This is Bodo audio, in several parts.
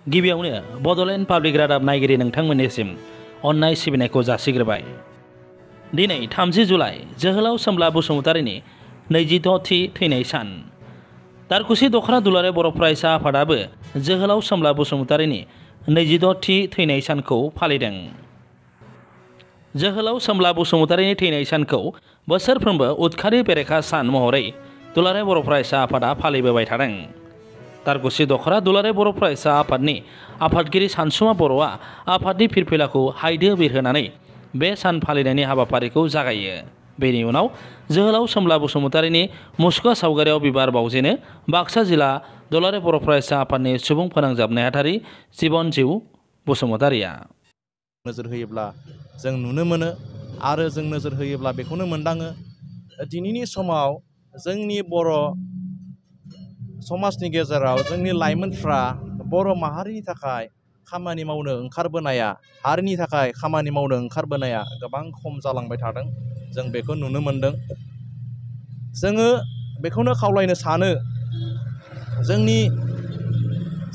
गिबियावनो बड'लेण्ड पाब्लिक रादाब नायगिरि नोंथांमोननिसिम अननाय सिबिनायखौ जासिग्रोबाय। दिनै 30 जुलाइ जोहोलाव सोमब्ला बसुमतारीनि 22थि थैनाय सान। दारकुसि दख'रा दुलाराय बर' फरायसा आफादाबो जोहोलाव सोमब्ला बसुमतारीनि 26थि थैनाय सानखौ फालिदों। जोहोलाव सोमब्ला बसुमतारीनि थैनाय सानखौ बोसोरफ्रोमबो उदखारि बेरेखा सान महरै दुलाराय बर' फरायसा आफादा फालिबोबाय थादों। दारकुसि दख'रा दुलाराय बर' फरायसा आफादनि आफादगिरि सानसुमा बर'आ आफादनि फिरफिलाखौ हायदो बिरहोनानै बे सान फालिनायनि हाबाफारिखौ जागायो। बेनि उनाव जोहोलाव सोमब्ला बसुमतारीनि मुसुखा सावगारियाव बिबार बावजेनो बाक्सा जिल्ला दुलाराय बर' फरायसा आफादनि सुबुं फोनांजाब नेहाथारि जिबन जिउ बसुमतारीया। नोजोर होयोब्ला जों नुनो मोनो आरो जों नोजोर होयोब्ला बेखौनो मोनदाङो दिनैनि समाव जोंनि बर' समाजनि गेजेराव जोंनि लाइमोनफ्रा बर' माहारिनि थाखाय खामानि मावनो ओंखारबोनाया, हारिनि थाखाय खामानि मावनो ओंखारबोनाया गोबां खम जालांबाय थादों। जों बेखौ नुनो मोनदों। जोङो बेखौनो खावलायनो सानो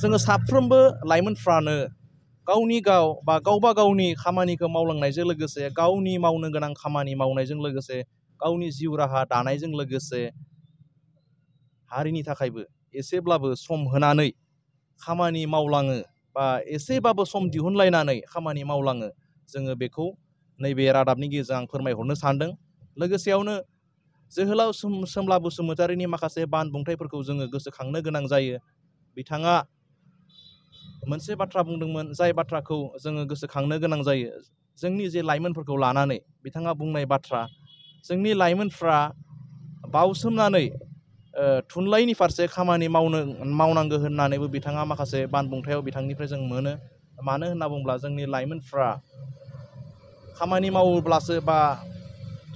जोङो साफ्रोमबो लाइमोनफ्रानो गावनि गाव बा गावबा गावनि खामानिखौ मावलांनायजों लोगोसे गावनि मावनो गोनां खामानि मावनायजों लोगोसे गावनि जिउ राहा दानायजों लोगोसे हारिनि थाखायबो एसेब्लाबो सम होनानै खामानि मावलाङो बा एसेबाबो सम दिहुनलायनानै खामानि मावलाङो। जोङो बेखौ नैबे रादाबनि गेजेरजों आं फोरमायहरनो सानदों। लोगोसेयावनो जोहोलाव सोमब्ला बसुमतारीनि माखासे बानबुंथाइफोरखौ जोङो गोसोखांनो गोनां जायो। बिथाङा मोनसे बाथ्रा बुंदोंमोन, जाय बाथ्राखौ जोङो गोसोखांनो गोनां जायो। जोंनि जे लाइमोनफोरखौ लानानै बिथाङा बुंनाय बाथ्रा, जोंनि लाइमोनफ्रा बावसोमनानै थुनलाइनि फारसे खामानि मावनांगौ होननानैबो बिथाङा माखासे बानबुंथायाव बिथांनिफ्राय जों मोनो। मानो होनना बुङोब्ला जोंनि लाइमोनफ्रा खामानि मावोब्लासो बा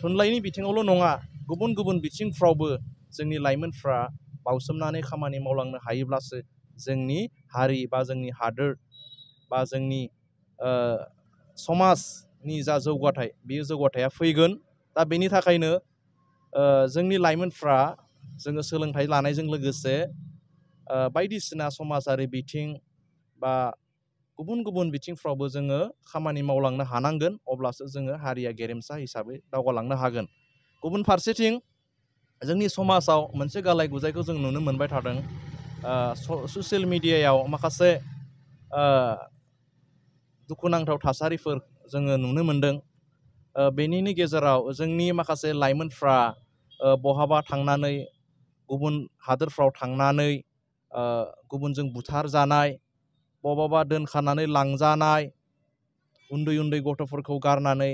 थुनलाइनि बिथिङावल' नङा, गुबुन गुबुन बिथिंफ्रावबो जोंनि लाइमोनफ्रा बावसोमनानै खामानि मावलांनो हायोब्लासो जोंनि हारि बा जोंनि हादोर बा जोंनि समाजनि जा जौगाथाय, बेयो जौगाथाया फैगोन। दा बेनि थाखायनो जोंनि लाइमोनफ्रा जोङो सोलोंथाइ लानायजों लोगोसे बायदिसिना समाजारि बिथिं बा गुबुन गुबुन बिथिंफ्रावबो जोङो खामानि मावलांनो हानांगोन। अब्लासो जोङो हारिया गेरेमसा हिसाबै दावगालांनो हागोन। गुबुन फारसेथिं जोंनि समाजाव मोनसे गालाय गुजायखौ जों नुनो मोनबाय थादों। ससियेल मिडियायाव माखासे दुखुनांथाव थासारिफोर जोङो नुनो मोनदों। बेनिनो गेजेराव जोंनि माखासे लाइमोनफ्रा बहाबा थांनानै गुबुन हादोरफ्राव थांनानै गुबुनजों बुथार जानाय, बबावबा दोनखानानै लांजानाय, उन्दै उन्दै गथ'फोरखौ गारनानै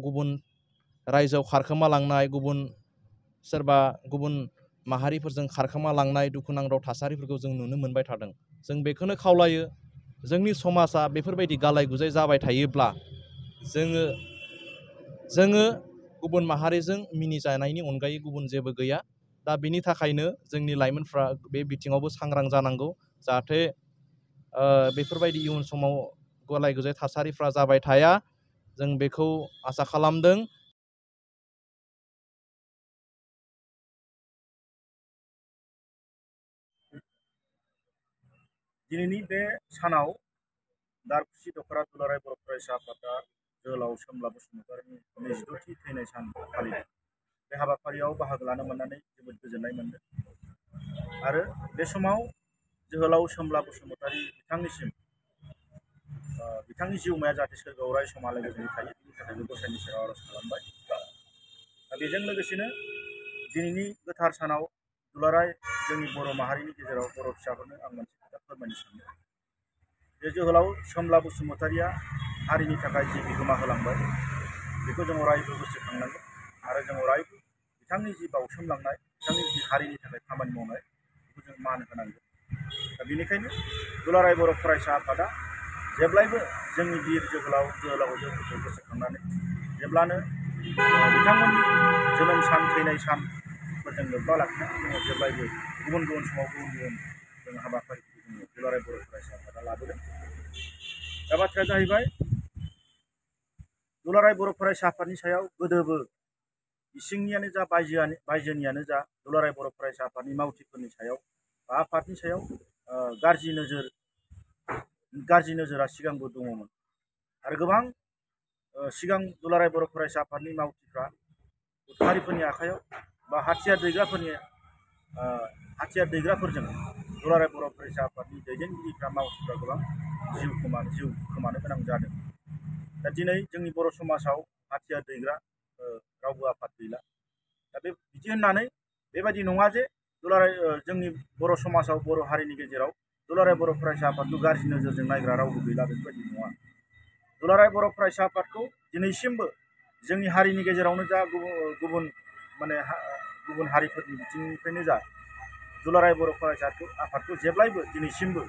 गुबुन रायजोआव खारखोमा लांनाय, सोरबा गुबुन माहारिफोरजों खारखोमा लांनाय दुखुनांथाव थासारिफोरखौ जों नुनो मोनबाय थादों। जों बेखौनो खावलायो, जोंनि समाजा बेफोरबायदि गालाय गुजाय जाबाय थायोब्ला जोङो गुबुन माहारिजों मिनिजानायनि अनगायै गुबुन जेबो गैया। दा बेनि थाखायनो जोंनि लाइमोनफ्रा बे बिथिङावबो सांग्रां जानांगौ, जाहाथे बेफोरबायदि इयुन समाव गलाय गुजाय थासारिफ्रा जाबाय थाया। जों बेखौ आसा खालामदों। दिनैनि बे सानाव दारकुसि दख'रा दुलाराय बर' फरायसा आफादा जोहोलाव सोमब्ला बसुमतारीनि 22थि थैनाय सान फालिदों। बे हाबाफारियाव बाहागो लानो मोननानै जोबोद गोजोननाय मोनदों। आरो बे समाव जोहोलाव सोमब्ला बसुमतारी बिथांनिसिम बिथांनि जिउमाया जाहाथे सोरगोआव अराय समहालागै गोजोनै थायो, बेनि थाखायबो गसाइनि सेराव आर'ज खालामबाय। दा बेजों लोगोसेनो दिनैनि गोथार सानाव दुलाराय जोंनि बर' माहारिनि गेजेराव बर' फिसाफोरनो आं मोनसे खोथा फोरमायनो सानो। जे जोहोलाव सोमब्ला बसुमतारीया हारिनि थाखाय जि बिहोमा होलांबाय, बेखौ जों अरायबो गोसोखांनांगोन आरो जों अरायबो बिथांनि जि बावसोमलांनाय, बिथांनि जि हारिनि थाखाय खामानि मावनाय, बेखौ जों मान होनांगोन। दा बेनिखायनो दुलाराय बर' फरायसा आफादा जेब्लायबो जोंनि बिर जोहोलावजोफोरखौ गोसोखांनानै जेब्लानो बिथांमोननि जोनोम सान, थैनाय सानफोरजों लोब्बा लाखिनानै जोङो जेब्लायबो गुबुन गुबुन समाव गुबुन गुबुन जों हाबाफारिखौ जोङो दुलाराय बर' फरायसा आफादा लाबोदों। दा बाथ्राया जाहैबाय, दुलाराय बर' फरायसा आफादनि सायाव गोदोबो इसिंनियानो जा बायजोनियानो जा दुलाराय बर' फरायसा आफादनि मावथिफोरनि सायाव बा आफादनि सायाव गाज्रि नोजोर गाज्रि नोजोरा सिगांबो दङमोन आरो गोबां सिगां दुलाराय बर' फरायसा आफादनि मावथिफ्रा उदखारिफोरनि आखायाव बा हाथियार दैग्राफोरजों दुलाराय बर' फरायसा आफादनि दैदेनगिरिफ्रा मावथिफ्रा गोबां जिउ खोमानो गोनां जादों। दा दिनै जोंनि बर' समाजाव हाथियार दैग्रा रावबो आफाद गैला। दा बिदि होननानै बेबायदि नङा जे जोंनि बर' समाजाव बर' हारिनि गेजेराव दुलाराय बर' फरायसा आफादखौ गाज्रि नोजोरजों नायग्रा रावबो गैला, बेफोरबायदि नङा। दुलाराय बर' फरायसा आफादखौ दिनैसिमबो जोंनि हारिनि गेजेरावनो जा गुबुन हारिफोरनि बिथिंनिफ्रायनो जा दुलाराय बर' फरायसा आफादखौ जेब्लायबो दिनैसिमबो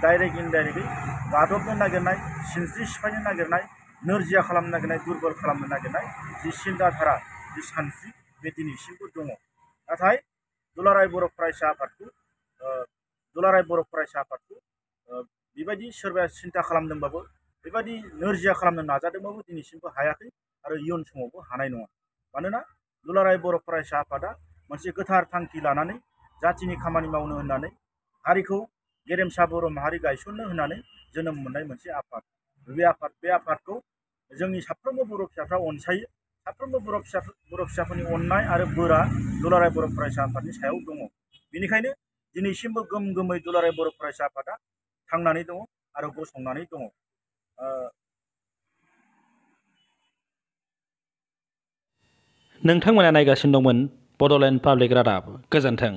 डाइरेक्ट इनडाइरेक्टलि गादबनो नागिरनाय, सिनस्रि सिफायनो नागिरनाय, नोरजिया खालामनो नागिरनाय, दुरबल खालामनो नागिरनाय जि सिन्थाधारा, जि सानस्रि बे दिनैसिमबो दङ। नाथाय दुलाराय बर' फरायसा आफादखौ बेबायदि सोरबाया सिन्था खालामदोंबाबो, बेबायदि नोरजिया खालामनो नाजादोंबाबो दिनैसिमबो हायाखै आरो इयुन समावबो हानाय नङा। मानोना दुलाराय बर' फरायसा आफादा मोनसे गोथार थांखि लानानै जातिनि खामानि मावनो होननानै, हारिखौ गेरेमसा बर' माहारि गायसननो होननानै जोनोम मोननाय मोनसे आफाद। बे आफादखौ जोंनि साफ्रोमबो बर' फिसाफ्रा अनसायो। साफ्रोमबो बर' फिसाफोरनि अननाय आरो बोरा दुलाराय बर' फरायसा आफादनि सायाव दङ। बेनिखायनो दिनैसिमबो गोमै दुलाराय बर' फरायसा आफादा थांनानै दङ आरो गसंनानै दङ। नोंथांमोना नायगासिनो दंमोन बड'लेण्ड पाब्लिक रादाब। गोजोन्थों।